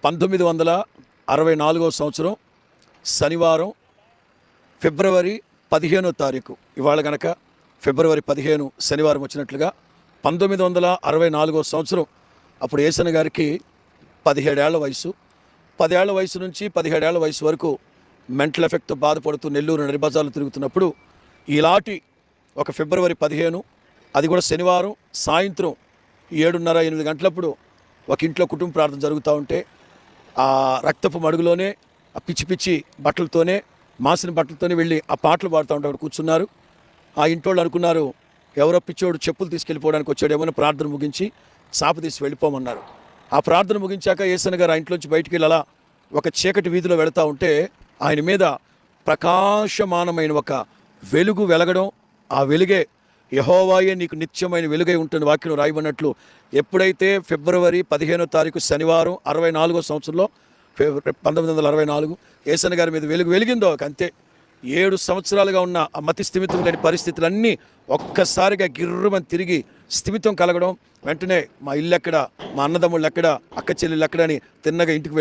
1964 సంవత్సరం శనివారం ఫిబ్రవరి 15వ తారీఖు. ఇవాళ గనక ఫిబ్రవరి 15 శనివారం వచ్చినట్లుగా 1964 సంవత్సరం అప్పుడు యేసన్న గారికి 17 ఏళ్ల వయసు. 10 ఏళ్ల వయసు నుంచి 17 ఏళ్ల వయసు వరకు మెంటల్ ఎఫెక్ట్తో బాధపడుతూ నెల్లూరు నడిబజార్లు తిరుగుతున్నప్పుడు ఇలాంటి ఒక ఫిబ్రవరి 15 అది కూడా శనివారం సాయంత్రం 7:30-8 గంటలప్పుడు ఒక ఇంట్లో కుటుంబ ప్రార్థన జరుగుతూ ఉంటే ఆ రక్తపు మడుగులోనే ఆ పిచ్చి పిచ్చి బట్టలతోనే మాసిన బట్టలతోనే వెళ్ళి ఆ పాటలు పాడుతూ ఉంటే అక్కడ కూర్చున్నారు. ఆ ఇంటోళ్ళు అనుకున్నారు ఎవరో పిచ్చోడు చెప్పులు తీసుకెళ్ళిపోవడానికి వచ్చాడు, ఏమైనా ప్రార్థన ముగించి చాప తీసి వెళ్ళిపోమన్నారు. ఆ ప్రార్థన ముగించాక యేసన్న గారు ఆ ఇంట్లోంచి బయటికి వెళ్ళి అలా ఒక చీకటి వీధిలో వెళుతూ ఉంటే ఆయన మీద ప్రకాశమానమైన ఒక వెలుగు వెలగడం, ఆ వెలుగే యెహోవాయే నీకు నిత్యమైన వెలుగై ఉంటుంది వాక్యం రాయబడినట్లు. ఎప్పుడైతే ఫిబ్రవరి 15వ తారీఖు శనివారం 64 సంవత్సరంలో 1964 యేసన్న గారి మీద వెలుగు వెలిగిందో అంతే 7 సంవత్సరాలుగా ఉన్న ఆ మతి స్థిమితం లేని పరిస్థితులన్నీ ఒక్కసారిగా గిర్రుమని తిరిగి స్థిమితం కలగడం. వెంటనే మా ఇల్లు ఎక్కడ, మా అన్నదమ్ముళ్ళు ఎక్కడ, అక్క చెల్లెళ్ళు ఎక్కడ అని తిన్నగా ఇంటికి వెళ్ళి